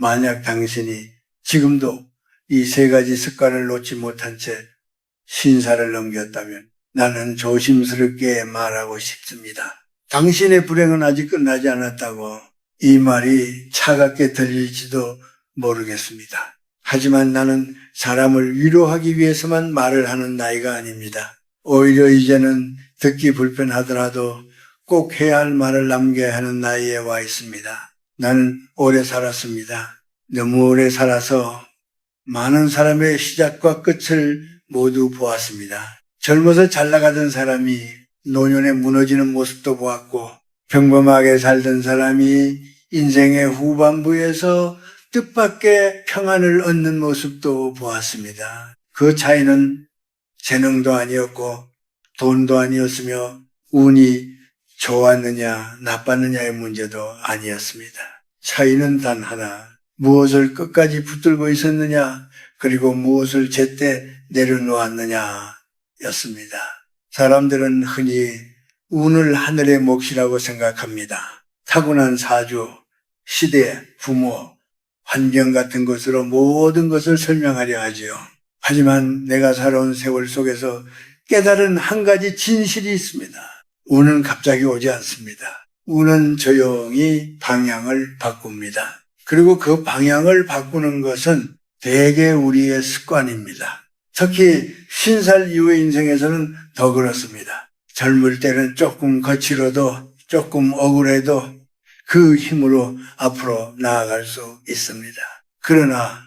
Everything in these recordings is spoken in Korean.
만약 당신이 지금도 이 세 가지 습관을 놓지 못한 채 신사를 넘겼다면 나는 조심스럽게 말하고 싶습니다. 당신의 불행은 아직 끝나지 않았다고. 이 말이 차갑게 들릴지도 모르겠습니다. 하지만 나는 사람을 위로하기 위해서만 말을 하는 나이가 아닙니다. 오히려 이제는 듣기 불편하더라도 꼭 해야 할 말을 남겨야 하는 나이에 와 있습니다. 나는 오래 살았습니다. 너무 오래 살아서 많은 사람의 시작과 끝을 모두 보았습니다. 젊어서 잘 나가던 사람이 노년에 무너지는 모습도 보았고, 평범하게 살던 사람이 인생의 후반부에서 뜻밖의 평안을 얻는 모습도 보았습니다. 그 차이는 재능도 아니었고 돈도 아니었으며 운이 좋았느냐 나빴느냐의 문제도 아니었습니다. 차이는 단 하나, 무엇을 끝까지 붙들고 있었느냐, 그리고 무엇을 제때 내려놓았느냐 였습니다. 사람들은 흔히 운을 하늘의 몫이라고 생각합니다. 타고난 사주, 시대, 부모, 환경 같은 것으로 모든 것을 설명하려 하지요. 하지만 내가 살아온 세월 속에서 깨달은 한 가지 진실이 있습니다. 운은 갑자기 오지 않습니다. 운은 조용히 방향을 바꿉니다. 그리고 그 방향을 바꾸는 것은 대개 우리의 습관입니다. 특히 50살 이후의 인생에서는 더 그렇습니다. 젊을 때는 조금 거칠어도 조금 억울해도 그 힘으로 앞으로 나아갈 수 있습니다. 그러나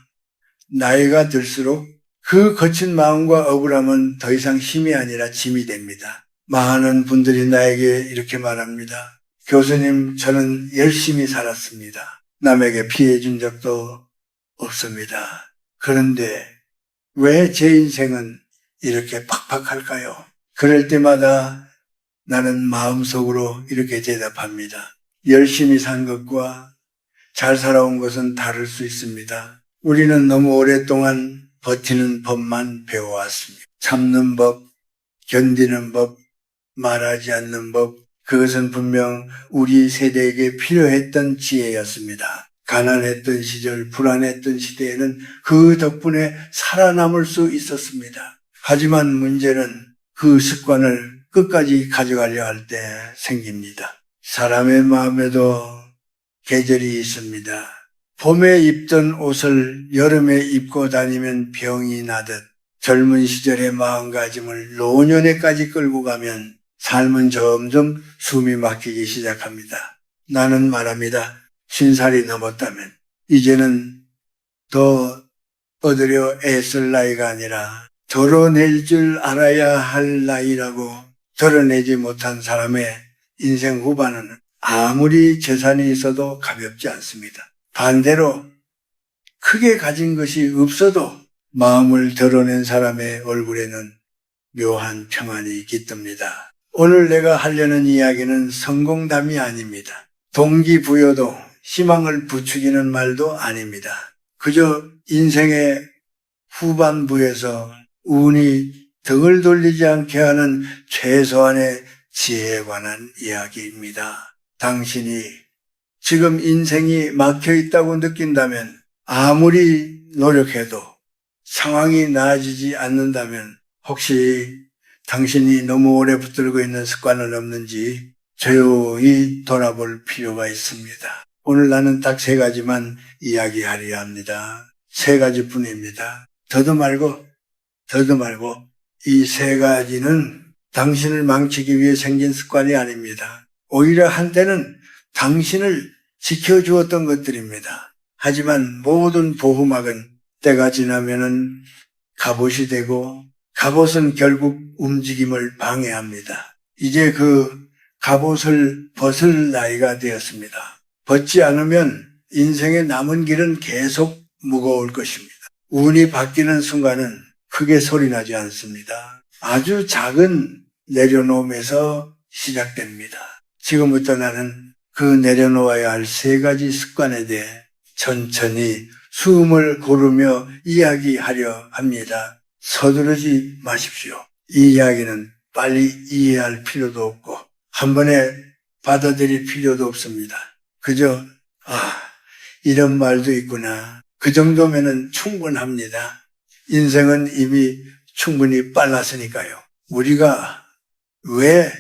나이가 들수록 그 거친 마음과 억울함은 더 이상 힘이 아니라 짐이 됩니다. 많은 분들이 나에게 이렇게 말합니다. 교수님, 저는 열심히 살았습니다. 남에게 피해 준 적도 없습니다. 그런데 왜 제 인생은 이렇게 팍팍할까요? 그럴 때마다 나는 마음속으로 이렇게 대답합니다. 열심히 산 것과 잘 살아온 것은 다를 수 있습니다. 우리는 너무 오랫동안 버티는 법만 배워왔습니다. 참는 법, 견디는 법, 말하지 않는 법, 그것은 분명 우리 세대에게 필요했던 지혜였습니다. 가난했던 시절, 불안했던 시대에는 그 덕분에 살아남을 수 있었습니다. 하지만 문제는 그 습관을 끝까지 가져가려 할 때 생깁니다. 사람의 마음에도 계절이 있습니다. 봄에 입던 옷을 여름에 입고 다니면 병이 나듯 젊은 시절의 마음가짐을 노년에까지 끌고 가면 삶은 점점 숨이 막히기 시작합니다. 나는 말합니다. 50살이 넘었다면 이제는 더 얻으려 애쓸 나이가 아니라 덜어낼 줄 알아야 할 나이라고. 덜어내지 못한 사람의 인생 후반은 아무리 재산이 있어도 가볍지 않습니다. 반대로 크게 가진 것이 없어도 마음을 덜어낸 사람의 얼굴에는 묘한 평안이 깃듭니다. 오늘 내가 하려는 이야기는 성공담이 아닙니다. 동기부여도 희망을 부추기는 말도 아닙니다. 그저 인생의 후반부에서 운이 등을 돌리지 않게 하는 최소한의 지혜에 관한 이야기입니다. 당신이 지금 인생이 막혀 있다고 느낀다면, 아무리 노력해도 상황이 나아지지 않는다면 혹시 당신이 너무 오래 붙들고 있는 습관은 없는지 조용히 돌아볼 필요가 있습니다. 오늘 나는 딱 3가지만 이야기하려 합니다. 3가지뿐입니다. 더도 말고 이 3가지는 당신을 망치기 위해 생긴 습관이 아닙니다. 오히려 한때는 당신을 지켜주었던 것들입니다. 하지만 모든 보호막은 때가 지나면은 갑옷이 되고, 갑옷은 결국 움직임을 방해합니다. 이제 그 갑옷을 벗을 나이가 되었습니다. 벗지 않으면 인생의 남은 길은 계속 무거울 것입니다. 운이 바뀌는 순간은 크게 소리나지 않습니다. 아주 작은 내려놓음에서 시작됩니다. 지금부터 나는 그 내려놓아야 할 3가지 습관에 대해 천천히 숨을 고르며 이야기하려 합니다. 서두르지 마십시오. 이 이야기는 빨리 이해할 필요도 없고 한 번에 받아들일 필요도 없습니다. 그저 이런 말도 있구나. 그 정도면은 충분합니다. 인생은 이미 충분히 빨랐으니까요. 우리가 왜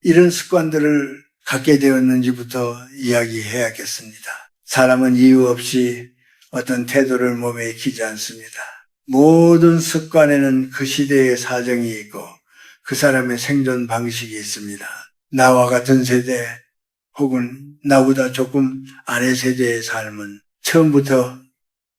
이런 습관들을 갖게 되었는지부터 이야기해야겠습니다. 사람은 이유 없이 어떤 태도를 몸에 익히지 않습니다. 모든 습관에는 그 시대의 사정이 있고 그 사람의 생존 방식이 있습니다. 나와 같은 세대 혹은 나보다 조금 아래 세대의 삶은 처음부터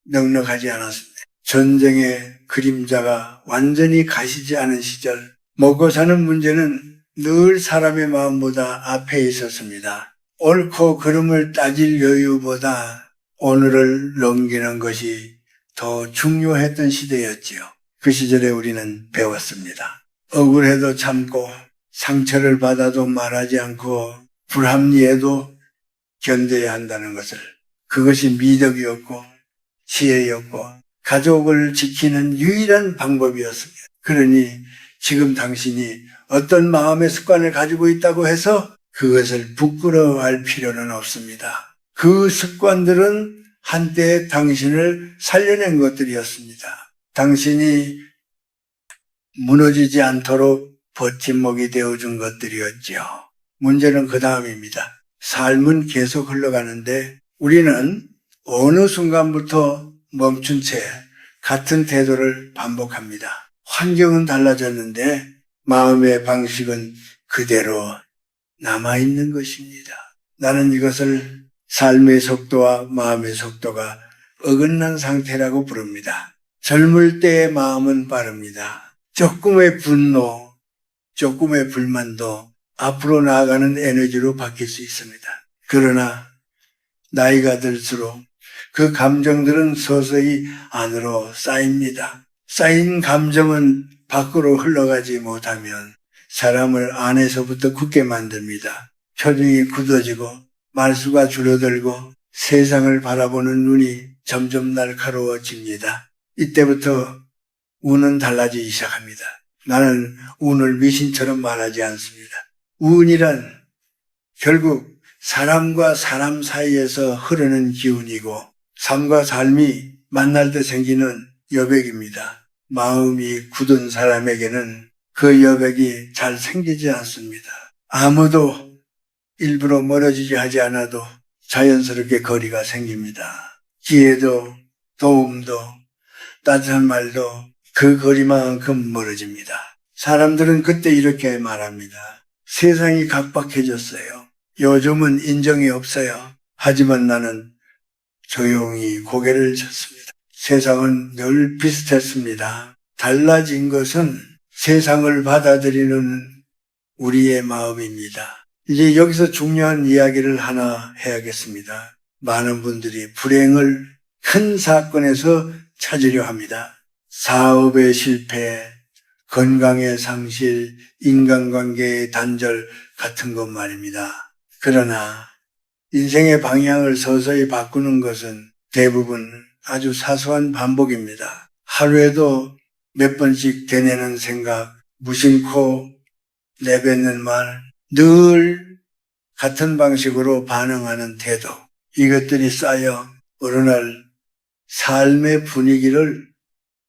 넉넉하지 않았습니다. 전쟁의 그림자가 완전히 가시지 않은 시절, 먹고 사는 문제는 늘 사람의 마음보다 앞에 있었습니다. 옳고 그름을 따질 여유보다 오늘을 넘기는 것이 더 중요했던 시대였지요. 그 시절에 우리는 배웠습니다. 억울해도 참고 상처를 받아도 말하지 않고 불합리해도 견뎌야 한다는 것을, 그것이 미덕이었고 지혜였고 가족을 지키는 유일한 방법이었습니다. 그러니 지금 당신이 어떤 마음의 습관을 가지고 있다고 해서 그것을 부끄러워할 필요는 없습니다. 그 습관들은 한때 당신을 살려낸 것들이었습니다. 당신이 무너지지 않도록 버팀목이 되어준 것들이었죠. 문제는 그 다음입니다. 삶은 계속 흘러가는데 우리는 어느 순간부터 멈춘 채 같은 태도를 반복합니다. 환경은 달라졌는데 마음의 방식은 그대로 남아있는 것입니다. 나는 이것을 삶의 속도와 마음의 속도가 어긋난 상태라고 부릅니다. 젊을 때의 마음은 빠릅니다. 조금의 분노, 조금의 불만도 앞으로 나아가는 에너지로 바뀔 수 있습니다. 그러나 나이가 들수록 그 감정들은 서서히 안으로 쌓입니다. 쌓인 감정은 밖으로 흘러가지 못하면 사람을 안에서부터 굳게 만듭니다. 표정이 굳어지고 말수가 줄어들고 세상을 바라보는 눈이 점점 날카로워집니다. 이때부터 운은 달라지기 시작합니다. 나는 운을 미신처럼 말하지 않습니다. 운이란 결국 사람과 사람 사이에서 흐르는 기운이고 삶과 삶이 만날 때 생기는 여백입니다. 마음이 굳은 사람에게는 그 여백이 잘 생기지 않습니다. 아무도 일부러 멀어지지 하지 않아도 자연스럽게 거리가 생깁니다. 기회도 도움도 따뜻한 말도 그 거리만큼 멀어집니다. 사람들은 그때 이렇게 말합니다. 세상이 각박해졌어요. 요즘은 인정이 없어요. 하지만 나는 조용히 고개를 젓습니다. 세상은 늘 비슷했습니다. 달라진 것은 세상을 받아들이는 우리의 마음입니다. 이제 여기서 중요한 이야기를 하나 해야겠습니다. 많은 분들이 불행을 큰 사건에서 찾으려 합니다. 사업의 실패, 건강의 상실, 인간관계의 단절 같은 것 말입니다. 그러나 인생의 방향을 서서히 바꾸는 것은 대부분 아주 사소한 반복입니다. 하루에도 몇 번씩 되뇌는 생각, 무심코 내뱉는 말, 늘 같은 방식으로 반응하는 태도, 이것들이 쌓여 어느 날 삶의 분위기를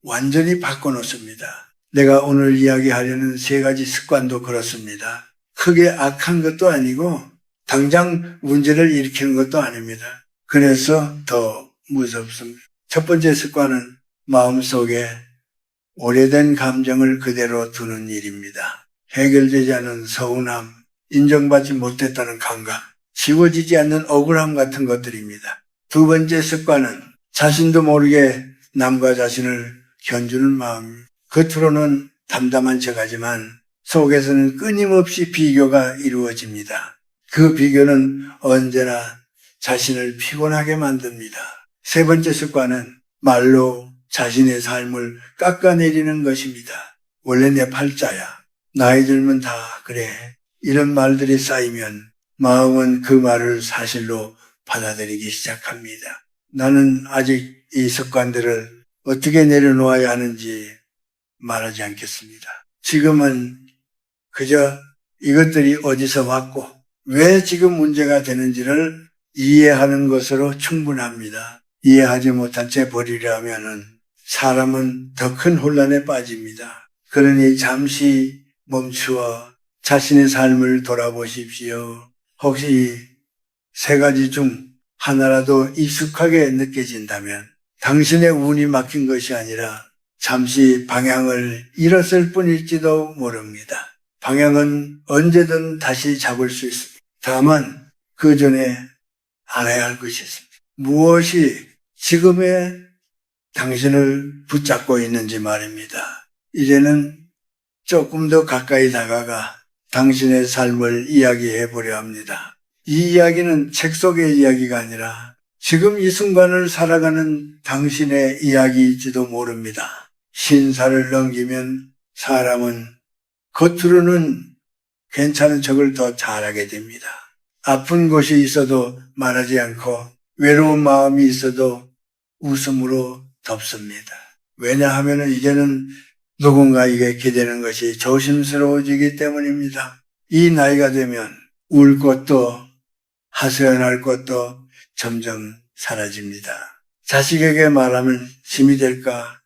완전히 바꿔놓습니다. 내가 오늘 이야기하려는 3가지 습관도 그렇습니다. 크게 악한 것도 아니고 당장 문제를 일으키는 것도 아닙니다. 그래서 더 무섭습니다. 첫 번째 습관은 마음속에 오래된 감정을 그대로 두는 일입니다. 해결되지 않은 서운함, 인정받지 못했다는 감각, 지워지지 않는 억울함 같은 것들입니다. 두 번째 습관은 자신도 모르게 남과 자신을 견주는 마음. 겉으로는 담담한 척하지만 속에서는 끊임없이 비교가 이루어집니다. 그 비교는 언제나 자신을 피곤하게 만듭니다. 세 번째 습관은 말로 자신의 삶을 깎아내리는 것입니다. 원래 내 팔자야. 나이 들면 다 그래. 이런 말들이 쌓이면 마음은 그 말을 사실로 받아들이기 시작합니다. 나는 아직 이 습관들을 어떻게 내려놓아야 하는지 말하지 않겠습니다. 지금은 그저 이것들이 어디서 왔고 왜 지금 문제가 되는지를 이해하는 것으로 충분합니다. 이해하지 못한 채 버리려면은 사람은 더 큰 혼란에 빠집니다. 그러니 잠시 멈추어 자신의 삶을 돌아보십시오. 혹시 세 가지 중 하나라도 익숙하게 느껴진다면 당신의 운이 막힌 것이 아니라 잠시 방향을 잃었을 뿐일지도 모릅니다. 방향은 언제든 다시 잡을 수 있습니다. 다만 그 전에 알아야 할 것이 있습니다. 무엇이 지금의 당신을 붙잡고 있는지 말입니다. 이제는 조금 더 가까이 다가가 당신의 삶을 이야기해 보려 합니다. 이 이야기는 책 속의 이야기가 아니라 지금 이 순간을 살아가는 당신의 이야기일지도 모릅니다. 신사를 넘기면 사람은 겉으로는 괜찮은 척을 더 잘하게 됩니다. 아픈 곳이 있어도 말하지 않고 외로운 마음이 있어도 웃음으로 덮습니다. 왜냐하면 이제는 누군가에게 기대는 것이 조심스러워지기 때문입니다. 이 나이가 되면 울 것도 하소연할 것도 점점 사라집니다. 자식에게 말하면 힘이 될까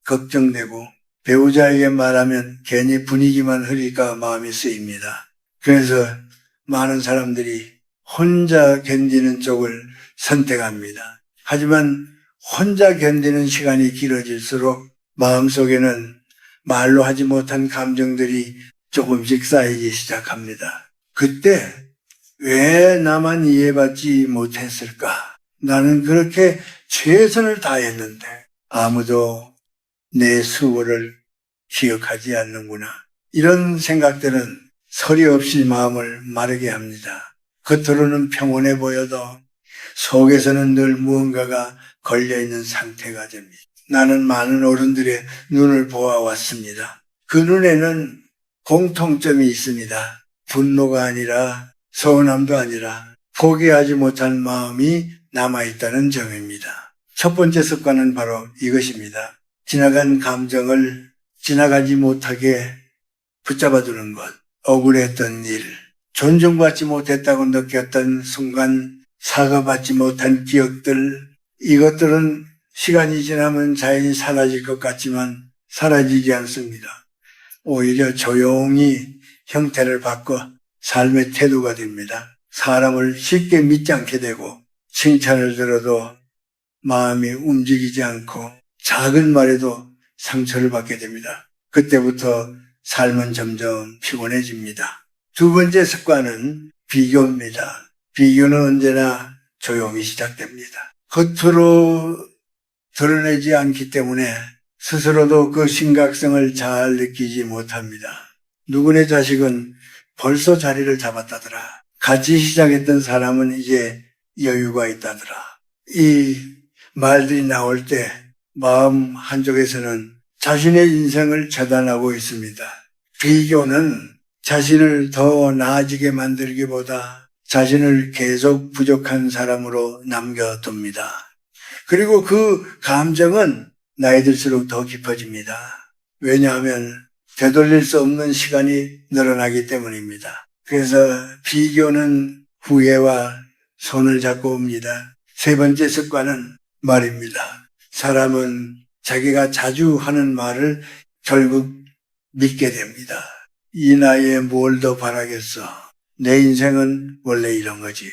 걱정되고 배우자에게 말하면 괜히 분위기만 흐릴까 마음이 쓰입니다. 그래서 많은 사람들이 혼자 견디는 쪽을 선택합니다. 하지만 혼자 견디는 시간이 길어질수록 마음속에는 말로 하지 못한 감정들이 조금씩 쌓이기 시작합니다. 그때 왜 나만 이해받지 못했을까? 나는 그렇게 최선을 다했는데 아무도 내 수고를 기억하지 않는구나. 이런 생각들은 서리 없이 마음을 마르게 합니다. 겉으로는 평온해 보여도 속에서는 늘 무언가가 걸려있는 상태가 됩니다. 나는 많은 어른들의 눈을 보아왔습니다. 그 눈에는 공통점이 있습니다. 분노가 아니라 서운함도 아니라 포기하지 못한 마음이 남아있다는 점입니다. 첫 번째 습관은 바로 이것입니다. 지나간 감정을 지나가지 못하게 붙잡아두는 것, 억울했던 일, 존중받지 못했다고 느꼈던 순간, 사과받지 못한 기억들, 이것들은 시간이 지나면 자연히 사라질 것 같지만 사라지지 않습니다. 오히려 조용히 형태를 바꿔 삶의 태도가 됩니다. 사람을 쉽게 믿지 않게 되고 칭찬을 들어도 마음이 움직이지 않고 작은 말에도 상처를 받게 됩니다. 그때부터 삶은 점점 피곤해집니다. 두 번째 습관은 비교입니다. 비교는 언제나 조용히 시작됩니다. 겉으로 드러내지 않기 때문에 스스로도 그 심각성을 잘 느끼지 못합니다. 누구네 자식은 벌써 자리를 잡았다더라. 같이 시작했던 사람은 이제 여유가 있다더라. 이 말들이 나올 때 마음 한쪽에서는 자신의 인생을 차단하고 있습니다. 비교는 자신을 더 나아지게 만들기보다 자신을 계속 부족한 사람으로 남겨둡니다. 그리고 그 감정은 나이 들수록 더 깊어집니다. 왜냐하면 되돌릴 수 없는 시간이 늘어나기 때문입니다. 그래서 비교는 후회와 손을 잡고 옵니다. 세 번째 습관은 말입니다. 사람은 자기가 자주 하는 말을 결국 믿게 됩니다. 이 나이에 뭘 더 바라겠어. 내 인생은 원래 이런 거지.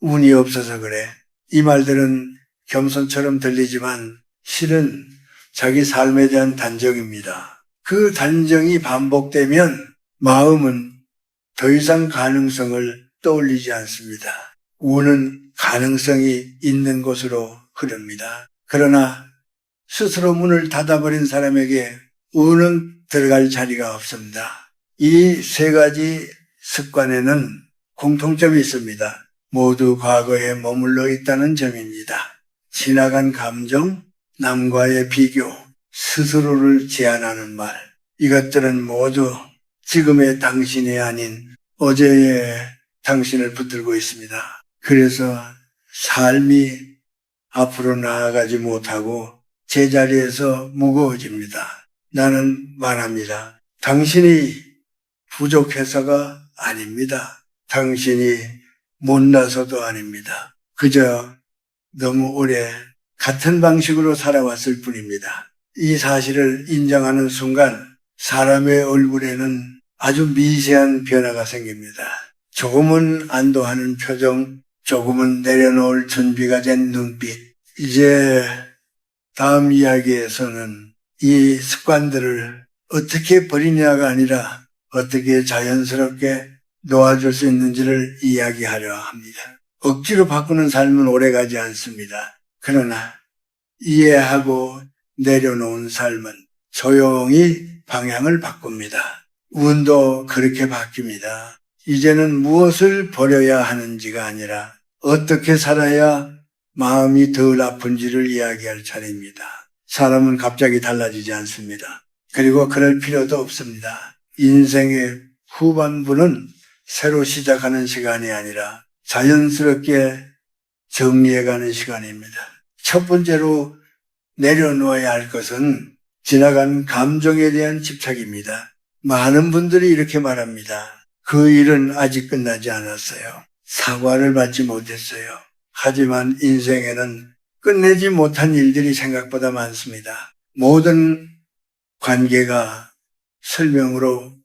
운이 없어서 그래. 이 말들은 겸손처럼 들리지만 실은 자기 삶에 대한 단정입니다. 그 단정이 반복되면 마음은 더 이상 가능성을 떠올리지 않습니다. 운은 가능성이 있는 곳으로 흐릅니다. 그러나 스스로 문을 닫아버린 사람에게 운은 들어갈 자리가 없습니다. 이 세 가지 습관에는 공통점이 있습니다. 모두 과거에 머물러 있다는 점입니다. 지나간 감정, 남과의 비교, 스스로를 제한하는 말, 이것들은 모두 지금의 당신이 아닌 어제의 당신을 붙들고 있습니다. 그래서 삶이 앞으로 나아가지 못하고 제자리에서 무거워집니다. 나는 말합니다. 당신이 부족해서가 아닙니다. 당신이 못나서도 아닙니다. 그저 너무 오래 같은 방식으로 살아왔을 뿐입니다. 이 사실을 인정하는 순간 사람의 얼굴에는 아주 미세한 변화가 생깁니다. 조금은 안도하는 표정, 조금은 내려놓을 준비가 된 눈빛. 이제 다음 이야기에서는 이 습관들을 어떻게 버리냐가 아니라 어떻게 자연스럽게 놓아줄 수 있는지를 이야기하려 합니다. 억지로 바꾸는 삶은 오래가지 않습니다. 그러나 이해하고 내려놓은 삶은 조용히 방향을 바꿉니다. 운도 그렇게 바뀝니다. 이제는 무엇을 버려야 하는지가 아니라 어떻게 살아야 마음이 덜 아픈지를 이야기할 차례입니다. 사람은 갑자기 달라지지 않습니다. 그리고 그럴 필요도 없습니다. 인생의 후반부는 새로 시작하는 시간이 아니라 자연스럽게 정리해가는 시간입니다. 첫 번째로 내려놓아야 할 것은 지나간 감정에 대한 집착입니다. 많은 분들이 이렇게 말합니다. 그 일은 아직 끝나지 않았어요. 사과를 받지 못했어요. 하지만 인생에는 끝내지 못한 일들이 생각보다 많습니다. 모든 관계가 설명으로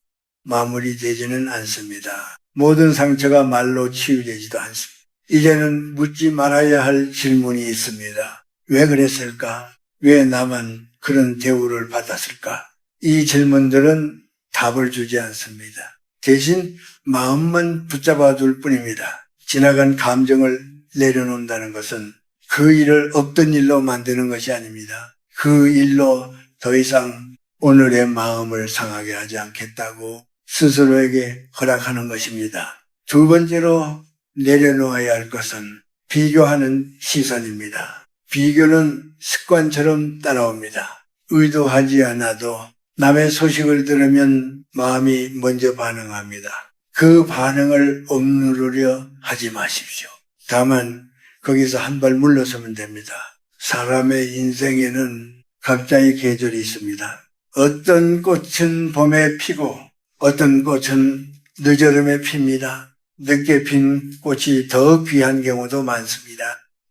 마무리되지는 않습니다. 모든 상처가 말로 치유되지도 않습니다. 이제는 묻지 말아야 할 질문이 있습니다. 왜 그랬을까? 왜 나만 그런 대우를 받았을까? 이 질문들은 답을 주지 않습니다. 대신 마음만 붙잡아 둘 뿐입니다. 지나간 감정을 내려놓는다는 것은 그 일을 없던 일로 만드는 것이 아닙니다. 그 일로 더 이상 오늘의 마음을 상하게 하지 않겠다고 스스로에게 허락하는 것입니다. 두 번째로 내려놓아야 할 것은 비교하는 시선입니다. 비교는 습관처럼 따라옵니다. 의도하지 않아도 남의 소식을 들으면 마음이 먼저 반응합니다. 그 반응을 억누르려 하지 마십시오. 다만 거기서 한 발 물러서면 됩니다. 사람의 인생에는 각자의 계절이 있습니다. 어떤 꽃은 봄에 피고 어떤 꽃은 늦여름에 핍니다. 늦게 핀 꽃이 더 귀한 경우도 많습니다.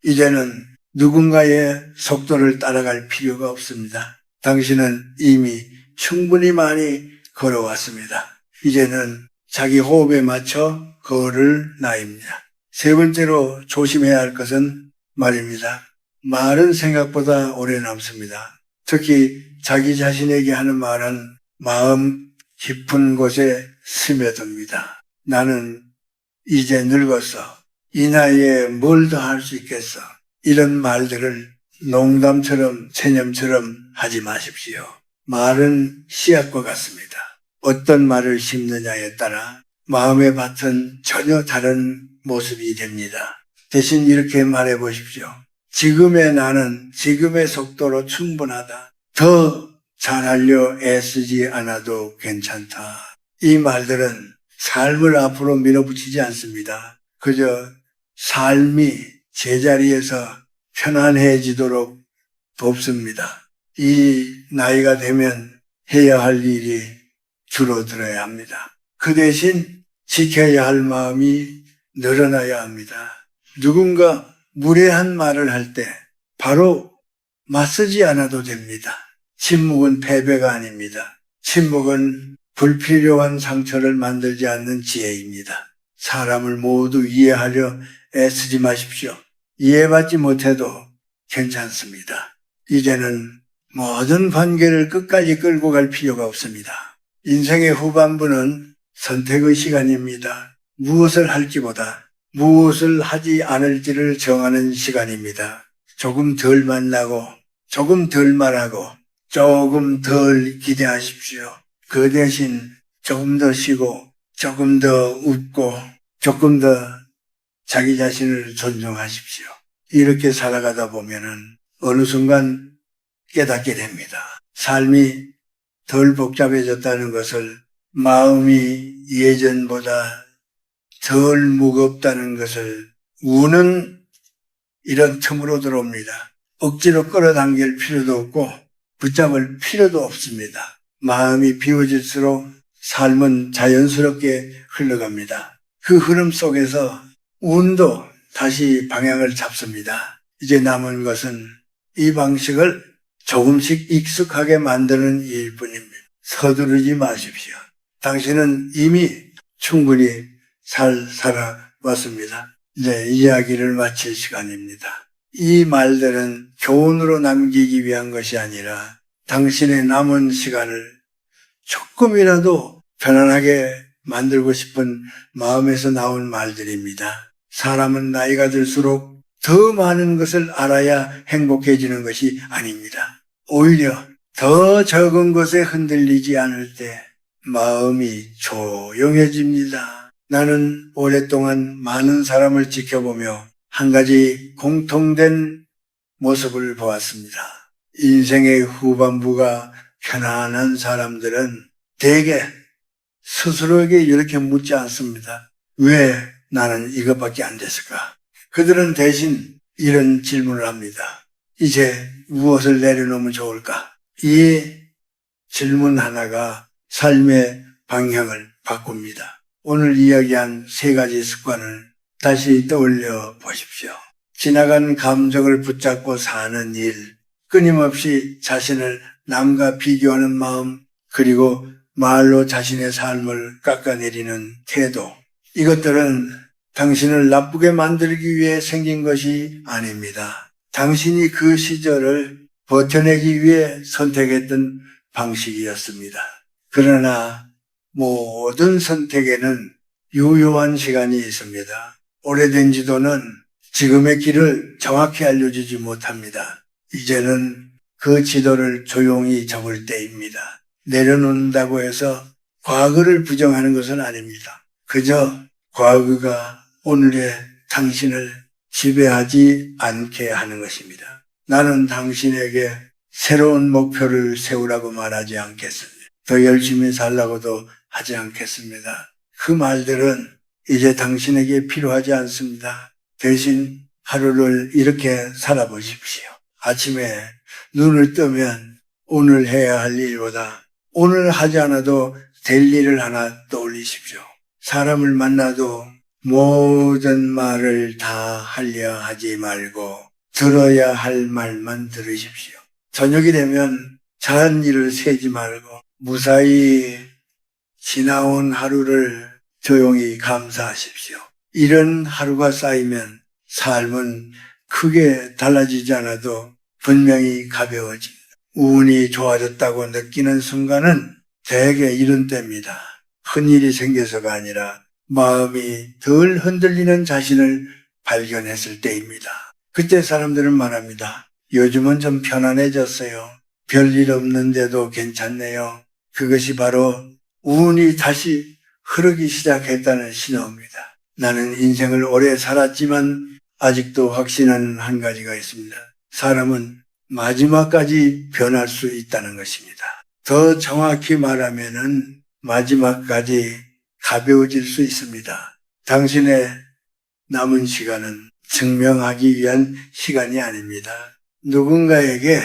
이제는 누군가의 속도를 따라갈 필요가 없습니다. 당신은 이미 충분히 많이 걸어왔습니다. 이제는 자기 호흡에 맞춰 걸을 나이입니다. 세 번째로 조심해야 할 것은 말입니다. 말은 생각보다 오래 남습니다. 특히 자기 자신에게 하는 말은 마음 깊은 곳에 스며듭니다. 나는 이제 늙었어. 이 나이에 뭘 더 할 수 있겠어. 이런 말들을 농담처럼 체념처럼 하지 마십시오. 말은 씨앗과 같습니다. 어떤 말을 심느냐에 따라 마음의 밭은 전혀 다른 모습이 됩니다. 대신 이렇게 말해 보십시오. 지금의 나는 지금의 속도로 충분하다. 더 잘하려 애쓰지 않아도 괜찮다. 이 말들은 삶을 앞으로 밀어붙이지 않습니다. 그저 삶이 제자리에서 편안해지도록 돕습니다. 이 나이가 되면 해야 할 일이 줄어들어야 합니다. 그 대신 지켜야 할 마음이 늘어나야 합니다. 누군가 무례한 말을 할 때 바로 맞서지 않아도 됩니다. 침묵은 패배가 아닙니다. 침묵은 불필요한 상처를 만들지 않는 지혜입니다. 사람을 모두 이해하려 애쓰지 마십시오. 이해받지 못해도 괜찮습니다. 이제는 모든 관계를 끝까지 끌고 갈 필요가 없습니다. 인생의 후반부는 선택의 시간입니다. 무엇을 할지보다 무엇을 하지 않을지를 정하는 시간입니다. 조금 덜 만나고 조금 덜 말하고 조금 덜 기대하십시오. 그 대신 조금 더 쉬고 조금 더 웃고 조금 더 자기 자신을 존중하십시오. 이렇게 살아가다 보면은 어느 순간 깨닫게 됩니다. 삶이 덜 복잡해졌다는 것을, 마음이 예전보다 덜 무겁다는 것을, 우는 이런 틈으로 들어옵니다. 억지로 끌어당길 필요도 없고 붙잡을 필요도 없습니다. 마음이 비워질수록 삶은 자연스럽게 흘러갑니다. 그 흐름 속에서 운도 다시 방향을 잡습니다. 이제 남은 것은 이 방식을 조금씩 익숙하게 만드는 일뿐입니다. 서두르지 마십시오. 당신은 이미 충분히 잘 살아왔습니다. 이제 이야기를 마칠 시간입니다. 이 말들은 교훈으로 남기기 위한 것이 아니라 당신의 남은 시간을 조금이라도 편안하게 만들고 싶은 마음에서 나온 말들입니다. 사람은 나이가 들수록 더 많은 것을 알아야 행복해지는 것이 아닙니다. 오히려 더 적은 것에 흔들리지 않을 때 마음이 조용해집니다. 나는 오랫동안 많은 사람을 지켜보며 한 가지 공통된 모습을 보았습니다. 인생의 후반부가 편안한 사람들은 대개 스스로에게 이렇게 묻지 않습니다. 왜 나는 이것밖에 안 됐을까? 그들은 대신 이런 질문을 합니다. 이제 무엇을 내려놓으면 좋을까? 이 질문 하나가 삶의 방향을 바꿉니다. 오늘 이야기한 3가지 습관을 다시 떠올려 보십시오. 지나간 감정을 붙잡고 사는 일, 끊임없이 자신을 남과 비교하는 마음, 그리고 말로 자신의 삶을 깎아내리는 태도. 이것들은 당신을 나쁘게 만들기 위해 생긴 것이 아닙니다. 당신이 그 시절을 버텨내기 위해 선택했던 방식이었습니다. 그러나 모든 선택에는 유효한 시간이 있습니다. 오래된 지도는 지금의 길을 정확히 알려주지 못합니다. 이제는 그 지도를 조용히 접을 때입니다. 내려놓는다고 해서 과거를 부정하는 것은 아닙니다. 그저 과거가 오늘의 당신을 지배하지 않게 하는 것입니다. 나는 당신에게 새로운 목표를 세우라고 말하지 않겠습니다. 더 열심히 살라고도 하지 않겠습니다. 그 말들은 이제 당신에게 필요하지 않습니다. 대신 하루를 이렇게 살아보십시오. 아침에 눈을 뜨면 오늘 해야 할 일보다 오늘 하지 않아도 될 일을 하나 떠올리십시오. 사람을 만나도 모든 말을 다 하려 하지 말고 들어야 할 말만 들으십시오. 저녁이 되면 잘한 일을 세지 말고 무사히 지나온 하루를 조용히 감사하십시오. 이런 하루가 쌓이면 삶은 크게 달라지지 않아도 분명히 가벼워집니다. 운이 좋아졌다고 느끼는 순간은 대개 이런 때입니다. 큰일이 생겨서가 아니라 마음이 덜 흔들리는 자신을 발견했을 때입니다. 그때 사람들은 말합니다. 요즘은 좀 편안해졌어요. 별일 없는데도 괜찮네요. 그것이 바로 운이 다시 흐르기 시작했다는 신호입니다. 나는 인생을 오래 살았지만 아직도 확신하는 한 가지가 있습니다. 사람은 마지막까지 변할 수 있다는 것입니다. 더 정확히 말하면은 마지막까지 가벼워질 수 있습니다. 당신의 남은 시간은 증명하기 위한 시간이 아닙니다. 누군가에게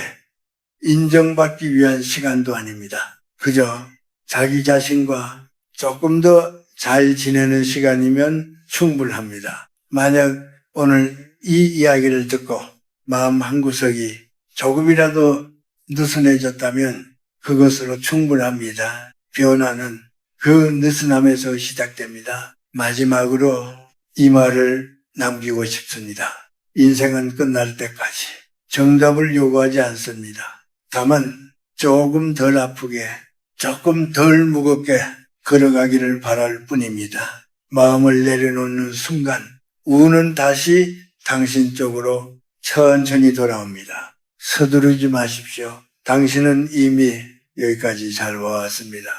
인정받기 위한 시간도 아닙니다. 그저 자기 자신과 조금 더 잘 지내는 시간이면 충분합니다. 만약 오늘 이 이야기를 듣고 마음 한구석이 조금이라도 느슨해졌다면 그것으로 충분합니다. 변화는 그 느슨함에서 시작됩니다. 마지막으로 이 말을 남기고 싶습니다. 인생은 끝날 때까지 정답을 요구하지 않습니다. 다만 조금 덜 아프게, 조금 덜 무겁게 걸어가기를 바랄 뿐입니다. 마음을 내려놓는 순간 운은 다시 당신 쪽으로 천천히 돌아옵니다. 서두르지 마십시오. 당신은 이미 여기까지 잘 와왔습니다.